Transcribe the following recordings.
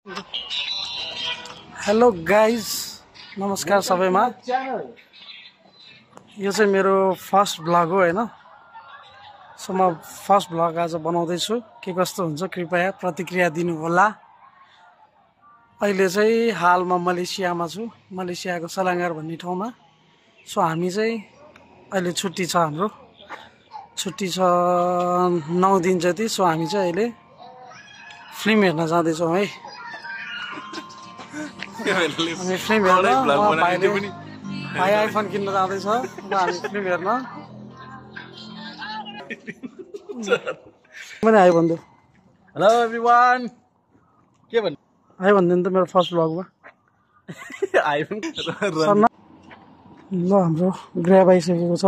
Hello guys, नमस्कार सबैमा। यो चाहिँ मेरो फर्स्ट भ्लग हो हैन। सो म फर्स्ट भ्लग आज बनाउँदैछु। के कस्तो हुन्छ कृपया प्रतिक्रिया दिनु होला। अहिले चाहिँ हालमा मलेसियामा छु, मलेसियाको सलाङ्गार भन्ने ठाउँमा। सो हामी चाहिँ अहिले छुट्टी छ, हाम्रो छुट्टी छ 9 दिन जति। सो हामी चाहिँ अहिले फिल्म हेर्न जाँदैछौँ है। हामी फिल्म हेर्न भाइ आइफोन किन्न जाँदैछ र हामी फिल्म हेर्न पनि आयो भन्दै। हेलो एभ्रीवान, के भन्नु आयो भन्दैन त मेरो फर्स्ट भ्लगमा आइफोन ल हाम्रो ग्र्याब आइसकेको छ।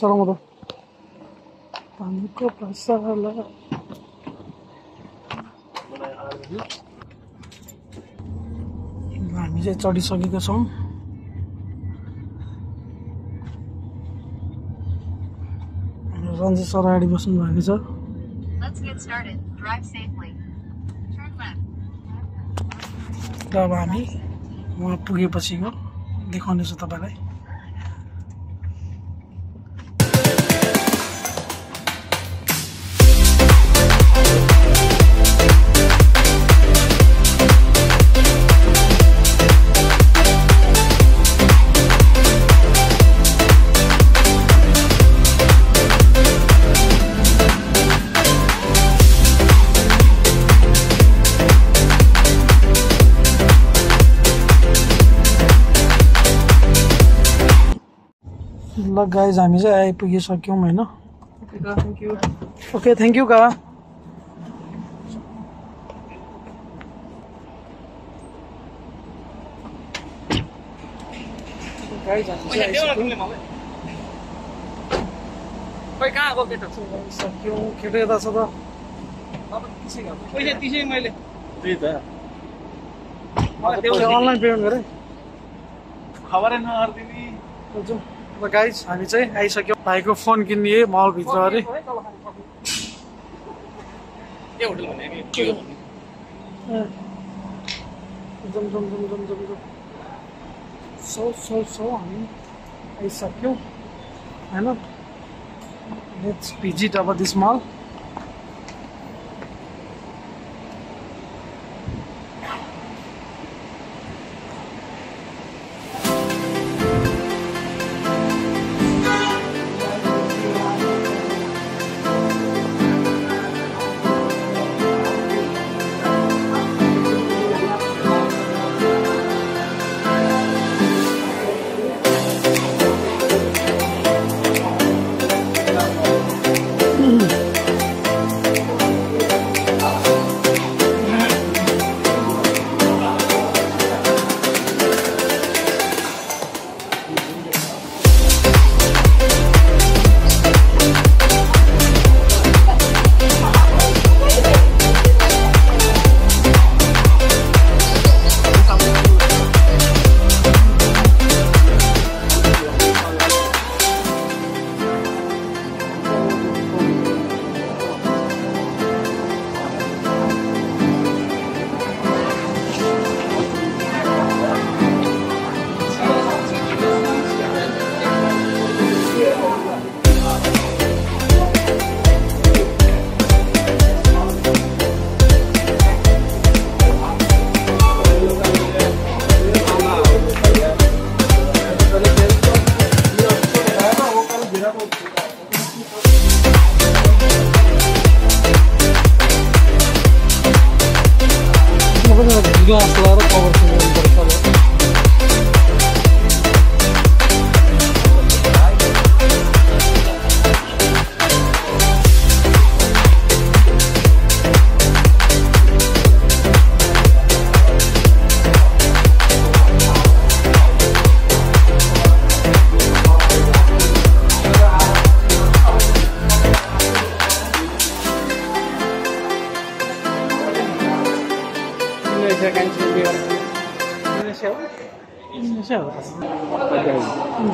चलाउँ त पानीको पसला। हामी चाहिँ चढिसकेका छौँ। रन्जित सर अगाडि बस्नु भएको छ। र अब हामी वहाँ पुगेपछिको देखाउनेछु तपाईँलाई। ल गाइज, हामी चाहिँ आइपुगिसक्यौँ होइन। ओके, थ्याङ्क यू का। केटो यता छ त अनलाइन पेमेन्ट गरेँ। खबरै नगरिदिने। ल गाइज, हामी चाहिँ आइसक्यौँ। भाइको फोन किन्ने मलभित्र अरे। सौ हामी आइसक्यौँ होइन। लेट्स भिजिट अब दिस मल।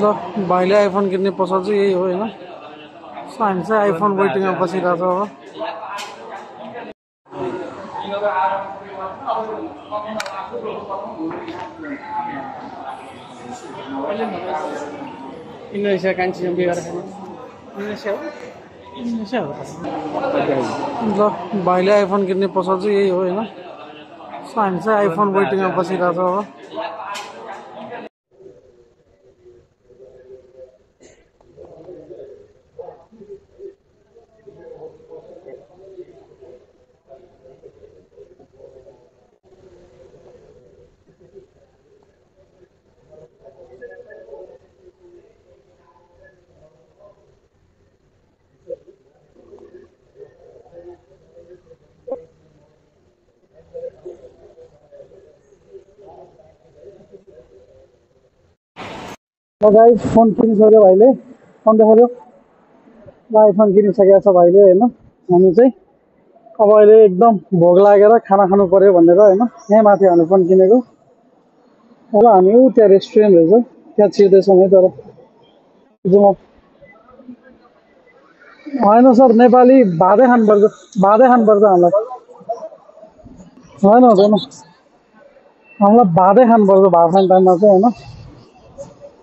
ल भाइले आइफोन किन्ने पसल चाहिँ यही हो होइन। सो हामी चाहिँ आइफोन वेटिङमा बसिरहेको छ अब। इन्डोनेसिया कान्छी बिगार खाने इन्डोनेसिया हो इन्डोनेसिया हो ल भाइले आइफोन किन्ने पसल चाहिँ यही हो होइन सो हामी चाहिँ आइफोन वेटिङमा बसिरहेको छौँ अब गाइस फोन किनिसक्यो भाइले फोन देखाइदियो ल आइफोन किनिसकेको छ भाइले होइन हामी चाहिँ अब अहिले एकदम भोक लागेर खाना खानु पर्यो भनेर होइन यहीँ माथि हामी फोन किनेको अब हामी त्यहाँ रेस्टुरेन्ट रहेछ त्यहाँ छिर्दैछौँ है तर जाउँ होइन सर नेपाली भातै खानुपर्छ हामीलाई होइन हुँदैन हामीलाई भातै खानुपर्छ भात खाने टाइममा चाहिँ होइन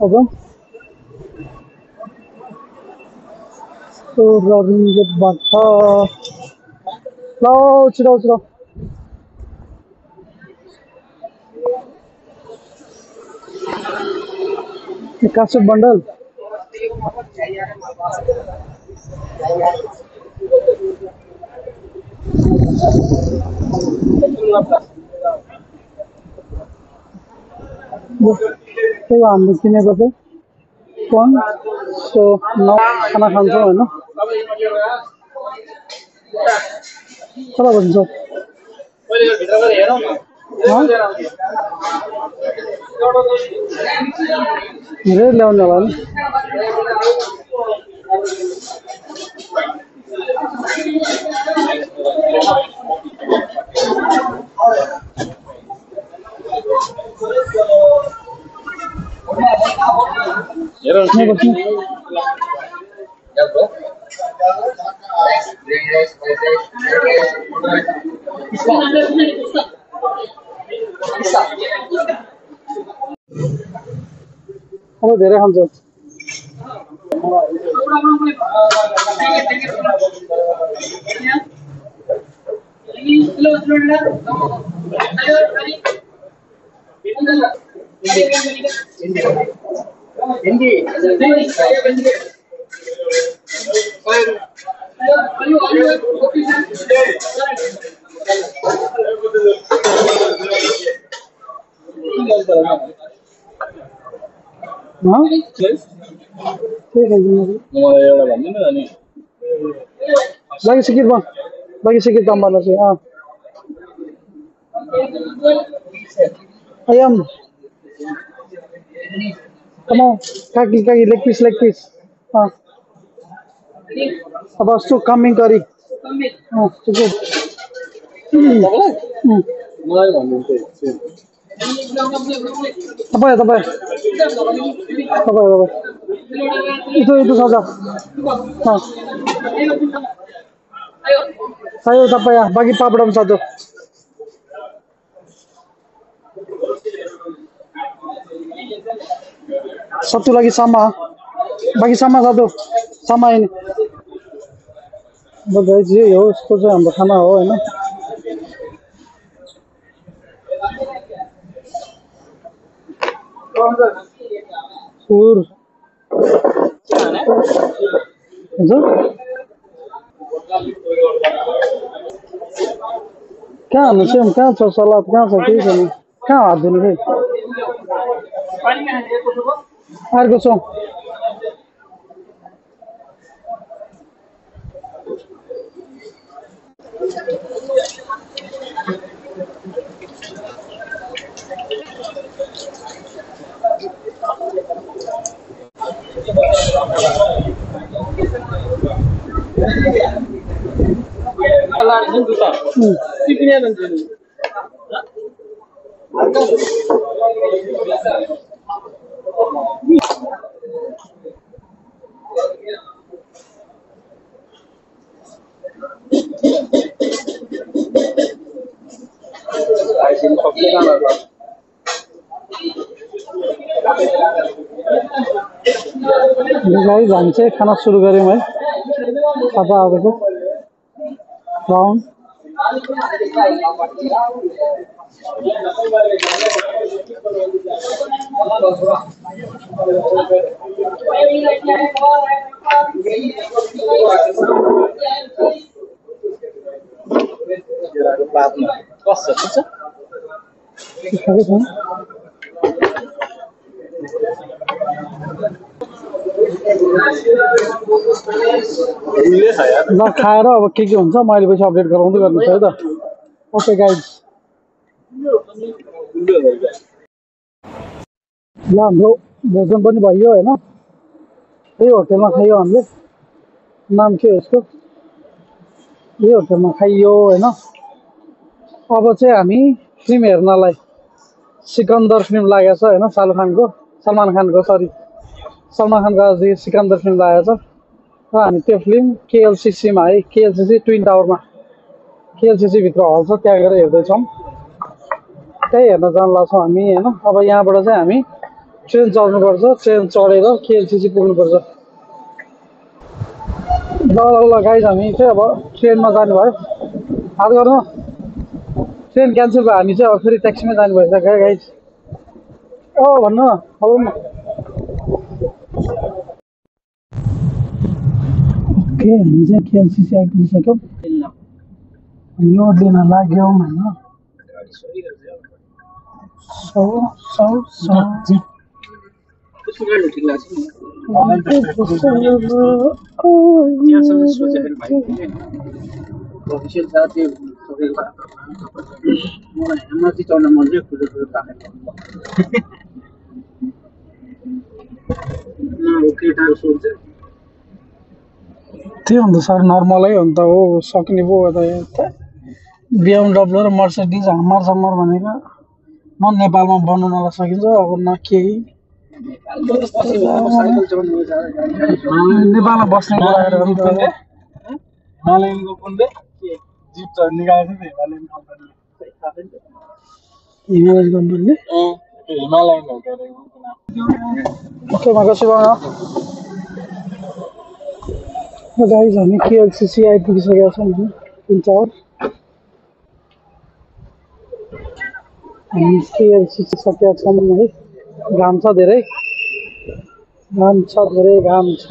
एकदम रविन्द्रबाट ल छिटो छिटो कासु बन्डल त्यही हामीले किनेको चाहिँ फोन सो न खाना खान्छौँ होइन कता भन्छ धेरै ल्याउने होला नि अब धेरै खान्छ lagi sedikit bang lagi sedikit tambah nasi ayam kamu kaki leg piece habis itu kambing curry cukup apa ya itu saja ayo apa ya bagi papadam satu lagi sama bagi sama satu sama ini guys ये हो इसको जो हम खाना हो है ना और कहाँ नसेम कहाँ छ सलाद कहाँ छ केही छैन कहाँ हात धुने खै अर्को छ गाइस हामी चाहिँ खाना सुरु गर्यौं है खाजा आजको राउन्ड ल खाएर अब के हुन्छ मैले पछि अपडेट गराउँदै गर्नु है त ओके गाइज ल हाम्रो भोजन पनि भयो हैन यही होटलमा खाइयो हामीले नाम के यसको यही होटलमा खाइयो हैन अब चाहिँ हामी फिल्म हेर्नलाई सिकन्दर फिल्म लागेको छ हैन सलमान खानको सलमान खानको आज सिकन्दर फिल्म लागेको छ र हामी त्यो फिल्म केएलसीसी मा है केएलसीसी ट्विन टावरमा केएलसीसी भित्र हल छ त्यहाँ गएर हेर्दैछौँ त्यही हेर्न जान लाग्छौँ हामी हैन अब यहाँबाट चाहिँ हामी ट्रेन चढ्नुपर्छ ट्रेन चढेर केएलसीसी पुग्नुपर्छ ल गाइज हामी चाहिँ अब ट्रेनमा जानु भयो हात गर्नु ट्रेन क्यान्सल भयो हामी चाहिँ अब फेरि ट्याक्सीमै जानु भएछ गाइज भन्नु न ओके हामी चाहिँ केएलसीसी आइपुगिसक्यौँ यो दिन लाग्यौँ होइन त्यो अन्त सर नर्मलै हो नि त हो सक्ने पो हो त BMW र मर्सिडिज हम्मरसम्मर भनेको न नेपालमा बनाउन सकिन्छ अब न केही नेपालमा बस्ने हिमालयनको कुन जिप निकालेको थियो हिमालयन कम्पनीले हिमालयन ओके मको सुभाउन गाइज हामी केएलसीसी आइपुगिसकेका छौँ होइन ट्विन टावर हामी केएलसीसी सकेका छौँ है घाम छ धेरै घाम छ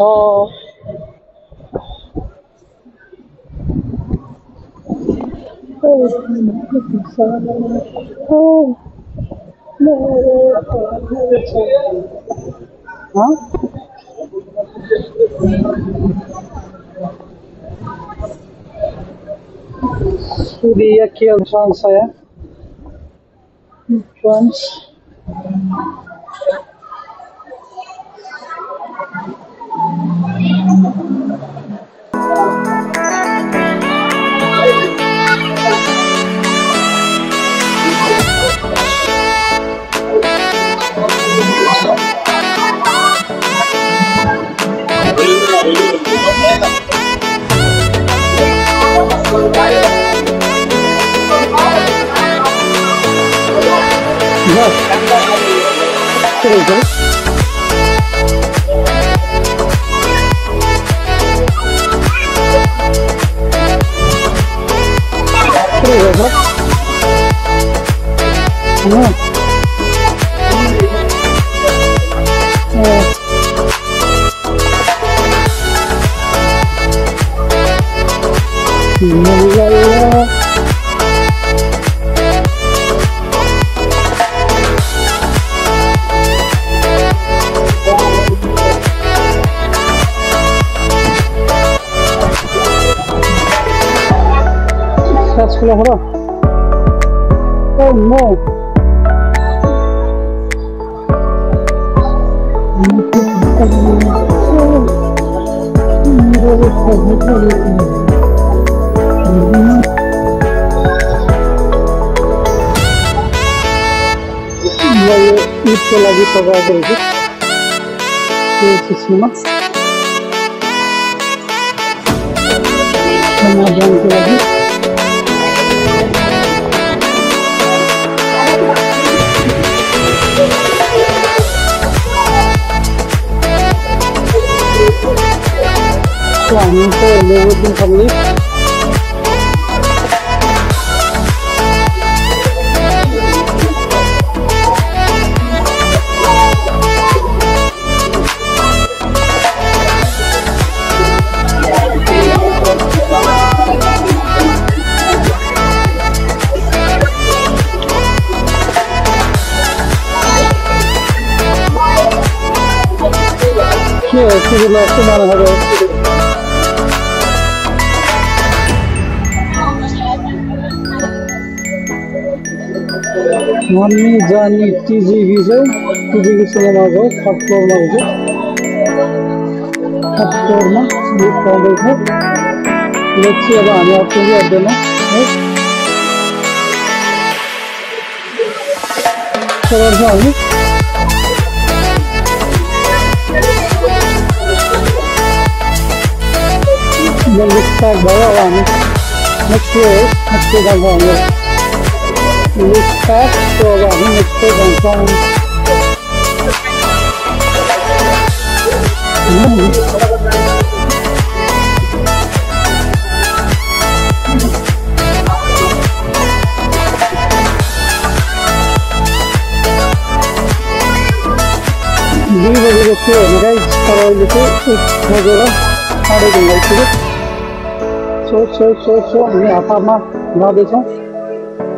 Surya Kiel Trans saya Trans Oh no! ईदको लागि सजाएको रहेछ केएलसीसीमा खाना बनाउनको लागि So I'm going to lift. Mummy जानी टिजिभी चाहिँ टिजिभी सिनेमा हो थर्ड फ्लोरमा हुन्छ थर्ड फ्लोरमा लिफ्ट पाउँदैछ लिफ्ट चाहिँ अब हामी अप्ठ्यारै अट्दैन है चलाउँछ हामी लिफ्ट प्याक भयो अब हामी नेक्स्ट डे जान्छ हामी लिफ्ट प्याक तो अब हामी नेक्स्ट डे जान्छौँ दुई बजेको थियो भने गाइस तर अहिले चाहिँ 1 बजेर 8:30 आइपुग्यो सो हामी हतारमा जाँदैछौँ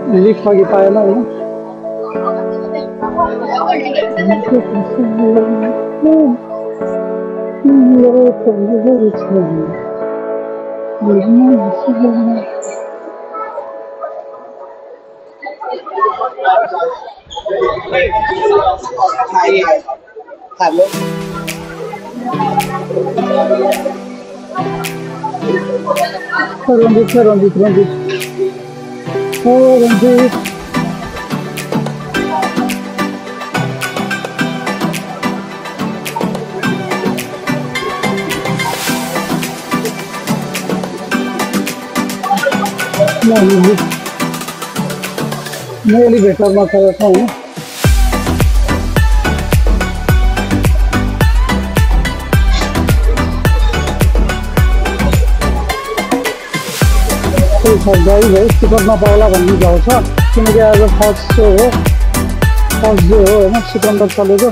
लिफ्ट अघि पाएन होइन रञ्जित मैं एलिभेटरमा खड़ा था हूँ गाडी भाइ टिकट नपाउला भन्ने भाउ छ किनकि आज फर्स्ट डे हो होइन सिकन्दर चलेको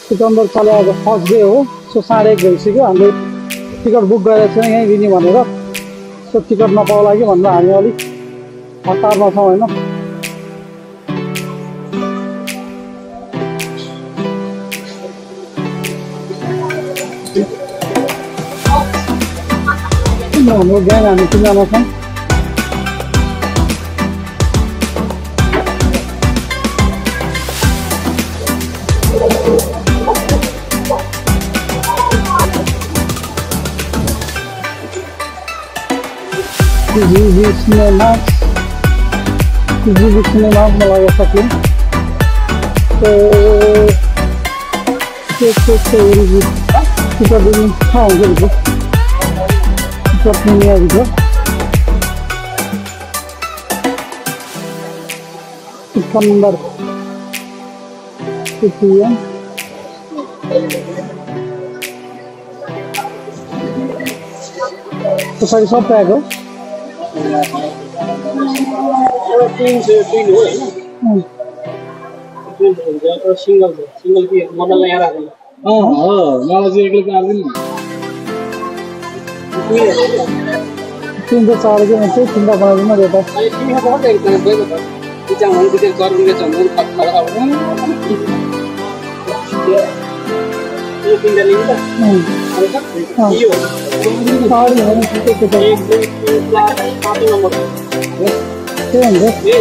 सिकन्दर चले आज फर्स्ट डे हो सो 1:30 भइसक्यो हामीले टिकट बुक गरेको थियौँ यहीँ दिने भनेर सो टिकट नपाउला कि भनेर हामी अलिक हतारमा छौँ होइन हाम्रो ग्याङ हामी 3 जना छौँ सिनेमा मलाई सक्यो हुन्छ Ini juga ikan lembar sekian terus ada sopa ya single ki modal nya ra malah sih eklik arvin तीन चार के में चिंता बना देता है ये बहुत एक तरह से बता कि चाहे हम किसी कर उनके चंदन खा लगा हुआ ये तीन डालेंगे ना हां ये और ये कितने के 1 2 3 4 5 नंबर ये ये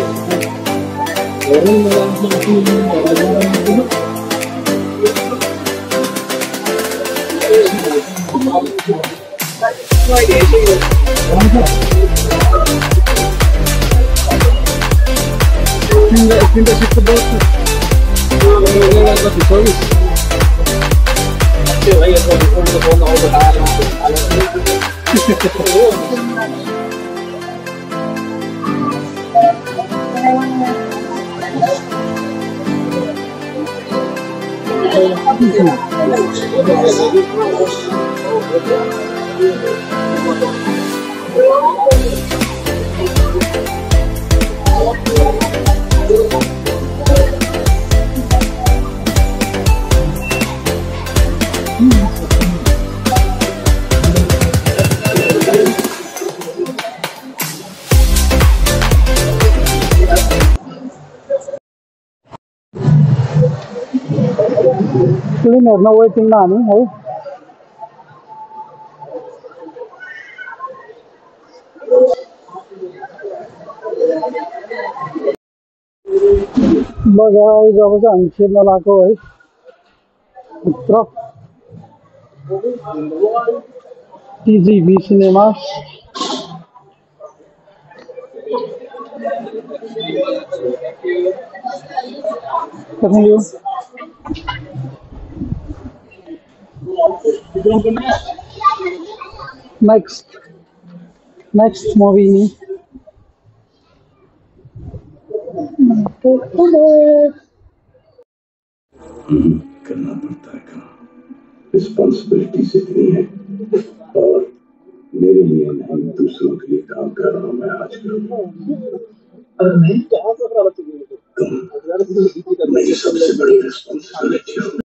फिल्म हेर्न वेटिङमा हामी है। ल गाइस अब चाहिँ हामी छिर्न लाग्यो है भित्र टिजिभी सिनेमा। नेक्स्ट मूवी ni करना पड़ता है काम, रिस्पॉन्सिबिलिटीज इतनी है और मेरे लिए नहीं दूसरों के लिए काम कर रहा हूँ मैं आजकल। और मैं मेरी सबसे बड़ी रिस्पॉन्सिबिलिटी है।